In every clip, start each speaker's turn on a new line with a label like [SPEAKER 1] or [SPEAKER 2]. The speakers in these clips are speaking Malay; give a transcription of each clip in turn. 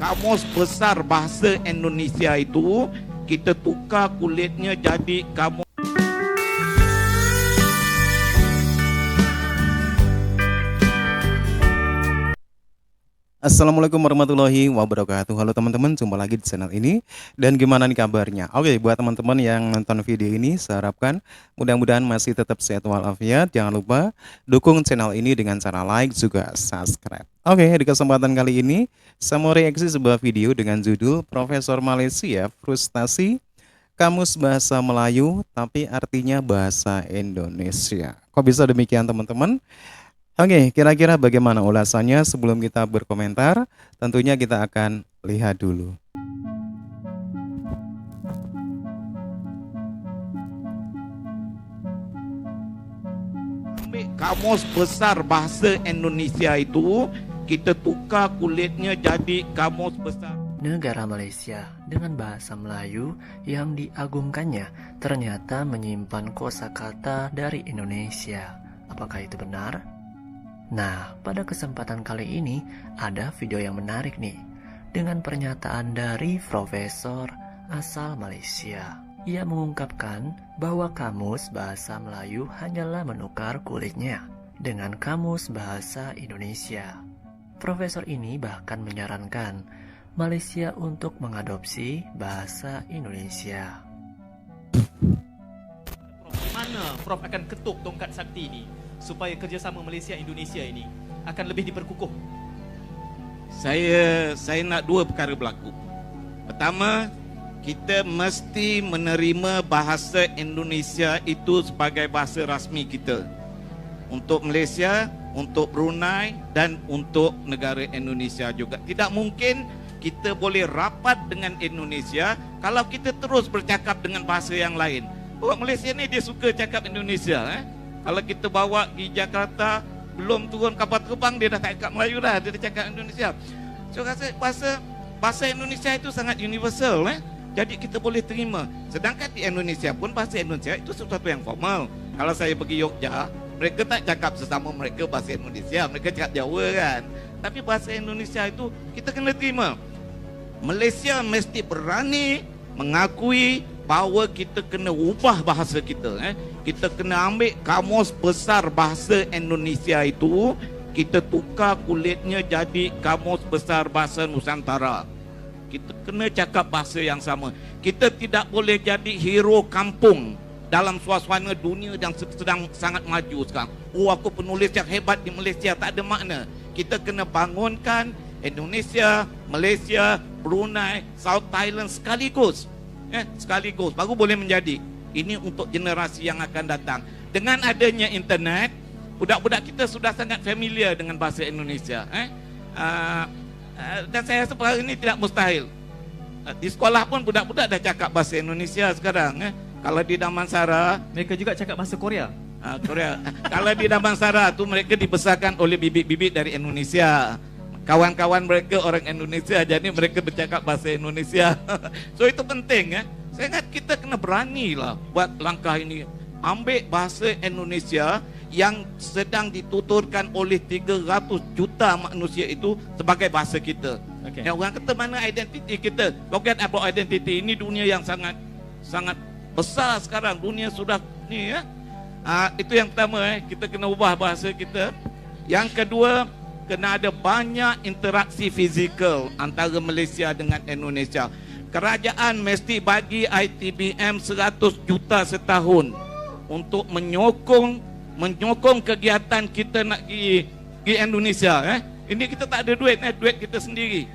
[SPEAKER 1] Kamus Besar Bahasa Indonesia itu kita tukar kulitnya jadi kamus.
[SPEAKER 2] Assalamualaikum warahmatullahi wabarakatuh. Halo teman-teman, jumpa lagi di channel ini. Dan gimana nih kabarnya? Oke, buat teman-teman yang nonton video ini, saya harapkan mudah-mudahan masih tetap sehat walafiat. Jangan lupa dukung channel ini dengan cara like juga subscribe. Oke, di kesempatan kali ini saya mau reaksi sebuah video dengan judul Profesor Malaysia Frustasi Kamus Bahasa Melayu tapi artinya Bahasa Indonesia. Kok bisa demikian teman-teman? Oke, kira-kira bagaimana ulasannya? Sebelum kita berkomentar, tentunya kita akan lihat dulu.
[SPEAKER 1] Ambil Kamus Besar Bahasa Indonesia itu, kita tukar kulitnya jadi Kamus Besar.
[SPEAKER 3] Negara Malaysia dengan bahasa Melayu yang diagungkannya ternyata menyimpan kosakata dari Indonesia. Apakah itu benar? Nah, pada kesempatan kali ini ada video yang menarik nih dengan pernyataan dari profesor asal Malaysia. Ia mengungkapkan bahwa kamus bahasa Melayu hanyalah menukar kulitnya dengan kamus bahasa Indonesia. Profesor ini bahkan menyarankan Malaysia untuk mengadopsi bahasa Indonesia.
[SPEAKER 4] Mana Prof akan ketuk tongkat sakti ini supaya kerjasama Malaysia-Indonesia ini akan lebih diperkukuh?
[SPEAKER 1] Saya nak dua perkara berlaku. Pertama, kita mesti menerima bahasa Indonesia itu sebagai bahasa rasmi kita. Untuk Malaysia, untuk Brunei dan untuk negara Indonesia juga. Tidak mungkin kita boleh rapat dengan Indonesia kalau kita terus bercakap dengan bahasa yang lain. Orang Malaysia ni dia suka cakap Indonesia. Kalau kita bawa di Jakarta, belum turun kapal terbang dia dah tak cakap Melayu dah, dia dah cakap Indonesia. So rasa bahasa Indonesia itu sangat universal. Jadi kita boleh terima. Sedangkan di Indonesia pun bahasa Indonesia itu sesuatu yang formal. Kalau saya pergi Yogyakarta, mereka tak cakap sesama mereka bahasa Indonesia, mereka cakap Jawa kan. Tapi bahasa Indonesia itu kita kena terima. Malaysia mesti berani mengakui bahawa kita kena ubah bahasa kita. Kita kena ambil kamus besar bahasa Indonesia itu, kita tukar kulitnya jadi kamus besar bahasa Nusantara. Kita kena cakap bahasa yang sama. Kita tidak boleh jadi hero kampung dalam suasana dunia yang sedang sangat maju sekarang. Oh, aku penulis yang hebat di Malaysia, tak ada makna. Kita kena bangunkan Indonesia, Malaysia, Brunei, South Thailand sekaligus. Sekaligus baru boleh menjadi. Ini untuk generasi yang akan datang. Dengan adanya internet, budak-budak kita sudah sangat familiar dengan bahasa Indonesia. Dan saya rasa perkara ini tidak mustahil. Di sekolah pun budak-budak dah cakap bahasa Indonesia sekarang. Kalau di Damansara,
[SPEAKER 4] Mereka juga cakap bahasa Korea.
[SPEAKER 1] Korea. Kalau di Damansara tu mereka dibesarkan oleh bibit-bibit dari Indonesia. Kawan-kawan mereka orang Indonesia, jadi mereka bercakap bahasa Indonesia. So itu penting. Saya ingat kita kena beranilah buat langkah ini. Ambil bahasa Indonesia yang sedang dituturkan oleh 300 juta manusia itu sebagai bahasa kita.
[SPEAKER 4] Okay.
[SPEAKER 1] Yang orang kata mana identiti kita? Forget about identity. Ini dunia yang sangat besar sekarang. Dunia sudah ni itu yang pertama. Kita kena ubah bahasa kita. Yang kedua, kena ada banyak interaksi fizikal antara Malaysia dengan Indonesia. Kerajaan mesti bagi ITBM 100 juta setahun untuk menyokong kegiatan kita nak pergi Indonesia. Ini kita tak ada duit, duit kita sendiri.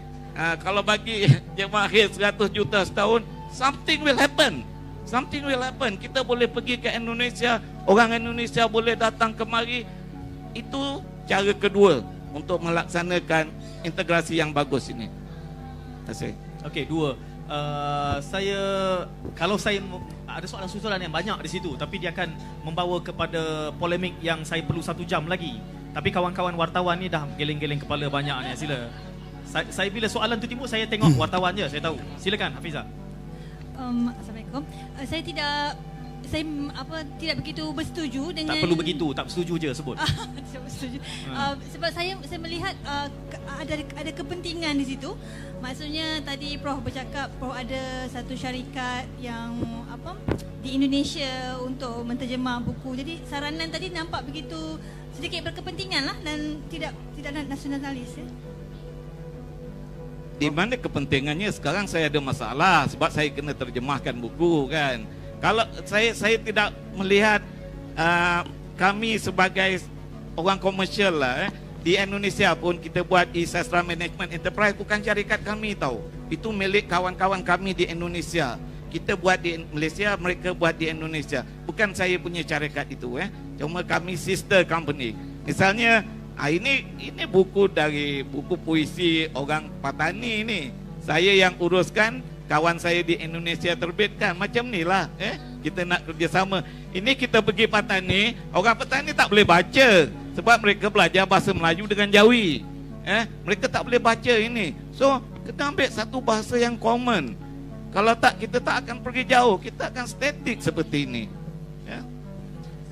[SPEAKER 1] Kalau bagi jemaah akhir 100 juta setahun, something will happen. Something will happen. Kita boleh pergi ke Indonesia, orang Indonesia boleh datang kemari. Itu cara kedua untuk melaksanakan integrasi yang bagus ini. Terima kasih.
[SPEAKER 4] Okey, dua. Kalau saya ada soalan susulan yang banyak di situ, tapi dia akan membawa kepada polemik yang saya perlu 1 jam lagi. Tapi kawan-kawan wartawan ni dah geleng-geleng kepala banyak ni. Sila. Saya bila soalan tu timbul, saya tengok wartawan je, saya tahu. Silakan Hafizah.
[SPEAKER 5] Assalamualaikum. Saya tidak saya tidak begitu bersetuju dengan.
[SPEAKER 4] Tak perlu begitu, tak setuju je sebut.
[SPEAKER 5] Saya bersetuju. Sebab saya melihat ada kepentingan di situ. Maksudnya tadi Prof bercakap Prof ada satu syarikat yang di Indonesia untuk menterjemah buku. Jadi saranan tadi nampak begitu sedikit berkepentingan lah dan tidak nasionalis ya.
[SPEAKER 1] Di mana kepentingannya sekarang saya ada masalah sebab saya kena terjemahkan buku kan. Kalau saya tidak melihat kami sebagai orang komersial lah di Indonesia pun kita buat e-sastra management enterprise bukan syarikat kami tahu. Itu milik kawan-kawan kami di Indonesia. Kita buat di Malaysia, mereka buat di Indonesia. Bukan saya punya syarikat itu Cuma kami sister company. Misalnya ini buku dari buku puisi orang Patani ni. Saya yang uruskan, kawan saya di Indonesia terbitkan. Macam ni lah kita nak kerjasama. Ini kita pergi Patani, orang Patani tak boleh baca sebab mereka belajar bahasa Melayu dengan Jawi. Mereka tak boleh baca ini. So kita ambil satu bahasa yang common. Kalau tak, kita tak akan pergi jauh. Kita akan statik seperti ini.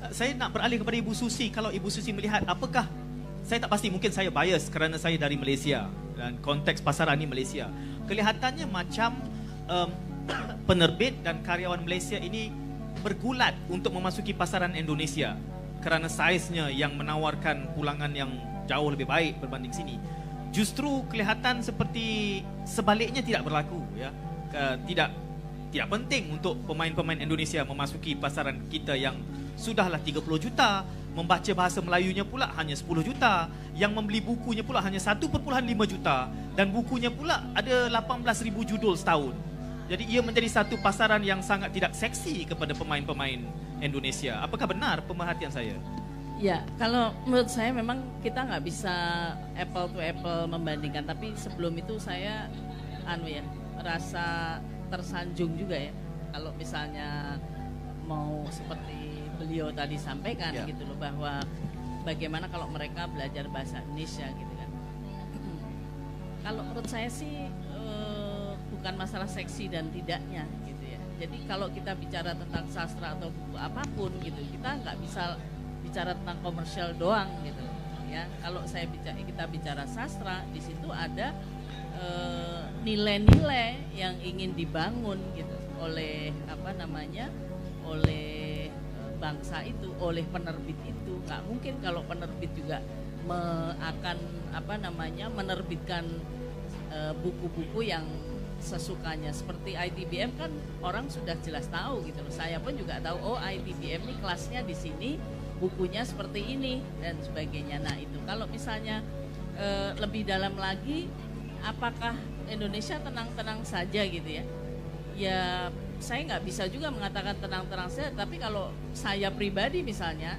[SPEAKER 4] Saya nak beralih kepada Ibu Susi. Kalau Ibu Susi melihat apakah, saya tak pasti, mungkin saya bias kerana saya dari Malaysia dan konteks pasaran ni Malaysia. Kelihatannya macam penerbit dan karyawan Malaysia ini bergulat untuk memasuki pasaran Indonesia kerana saiznya yang menawarkan pulangan yang jauh lebih baik berbanding sini. Justru kelihatan seperti sebaliknya tidak berlaku tidak penting untuk pemain-pemain Indonesia memasuki pasaran kita yang sudahlah 30 juta, membaca bahasa Melayunya pula hanya 10 juta, yang membeli bukunya pula hanya 1.5 juta dan bukunya pula ada 18,000 judul setahun. Jadi ia menjadi satu pasaran yang sangat tidak seksi kepada pemain-pemain Indonesia. Apakah benar pemerhatian saya?
[SPEAKER 6] Ya, kalau menurut saya memang kita nggak bisa apple to apple membandingkan. Tapi sebelum itu saya merasa tersanjung juga ya. Kalau misalnya mau seperti beliau tadi sampaikan gitu loh, bahwa bagaimana kalau mereka belajar bahasa Indonesia gitu kan. Kalau menurut saya sih bukan masalah seksi dan tidaknya gitu ya. Jadi kalau kita bicara tentang sastra atau buku apapun gitu, kita nggak bisa bicara tentang komersial doang gitu ya. Kalau kita bicara sastra, di situ ada nilai-nilai yang ingin dibangun gitu oleh oleh bangsa itu, oleh penerbit itu. Nggak mungkin kalau penerbit juga akan menerbitkan buku-buku yang sesukanya. Seperti ITBM kan orang sudah jelas tahu gitu loh. Saya pun juga tahu ITBM ini kelasnya di sini, bukunya seperti ini dan sebagainya. Nah itu kalau misalnya lebih dalam lagi, apakah Indonesia tenang-tenang saja gitu ya? Ya saya nggak bisa juga mengatakan tenang-tenang saja, tapi kalau saya pribadi misalnya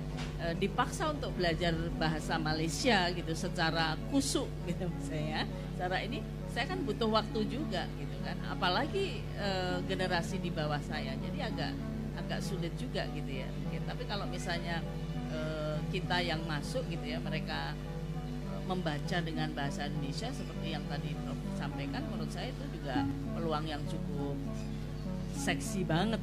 [SPEAKER 6] dipaksa untuk belajar bahasa Malaysia gitu secara kusuk gitu misalnya, secara ini saya kan butuh waktu juga gitu kan, apalagi generasi di bawah saya, jadi agak sulit juga gitu ya. Tapi kalau misalnya kita yang masuk gitu ya, mereka membaca dengan bahasa Indonesia seperti yang tadi Prof sampaikan, menurut saya itu juga peluang yang cukup seksi banget.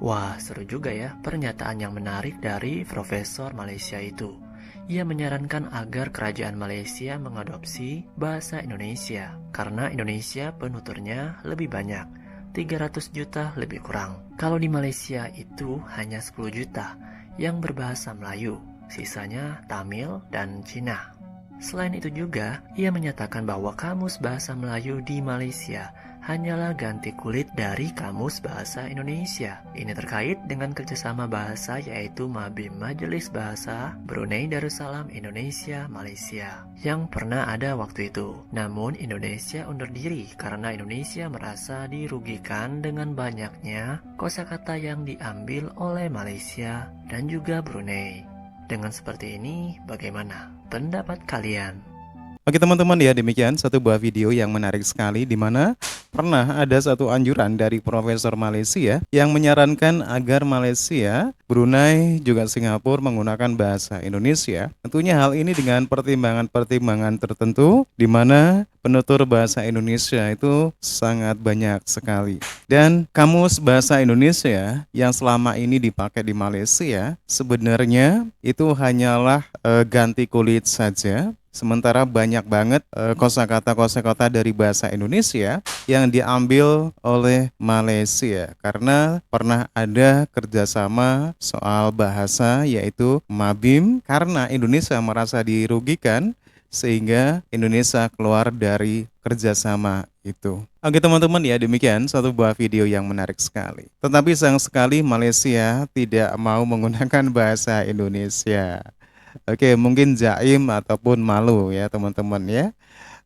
[SPEAKER 3] Wah, seru juga ya pernyataan yang menarik dari Profesor Malaysia itu. Ia menyarankan agar kerajaan Malaysia mengadopsi bahasa Indonesia karena Indonesia penuturnya lebih banyak, 300 juta lebih kurang. Kalau di Malaysia itu hanya 10 juta yang berbahasa Melayu, sisanya Tamil dan Cina. Selain itu juga, ia menyatakan bahwa kamus bahasa Melayu di Malaysia hanyalah ganti kulit dari kamus bahasa Indonesia. Ini terkait dengan kerjasama bahasa yaitu Mabim Majelis Bahasa Brunei Darussalam Indonesia Malaysia yang pernah ada waktu itu. Namun Indonesia undur diri karena Indonesia merasa dirugikan dengan banyaknya kosakata yang diambil oleh Malaysia dan juga Brunei. Dengan seperti ini, bagaimana pendapat kalian?
[SPEAKER 2] Oke teman-teman ya, demikian satu buah video yang menarik sekali di mana pernah ada satu anjuran dari Profesor Malaysia yang menyarankan agar Malaysia, Brunei, juga Singapura menggunakan bahasa Indonesia. Tentunya hal ini dengan pertimbangan-pertimbangan tertentu di mana penutur bahasa Indonesia itu sangat banyak sekali. Dan kamus bahasa Indonesia yang selama ini dipakai di Malaysia sebenarnya itu hanyalah ganti kulit saja. Sementara banyak banget kosakata-kosakata dari bahasa Indonesia yang diambil oleh Malaysia karena pernah ada kerjasama soal bahasa yaitu Mabim, karena Indonesia merasa dirugikan sehingga Indonesia keluar dari kerjasama itu. Oke teman-teman ya, demikian satu buah video yang menarik sekali. Tetapi sayang sekali Malaysia tidak mau menggunakan bahasa Indonesia. Oke, mungkin jaim ataupun malu ya teman-teman ya.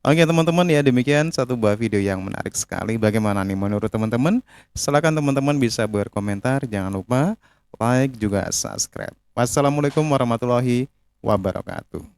[SPEAKER 2] Oke teman-teman ya, demikian satu buah video yang menarik sekali. Bagaimana nih menurut teman-teman? Silakan teman-teman bisa berkomentar. Jangan lupa like juga subscribe. Wassalamualaikum warahmatullahi wabarakatuh.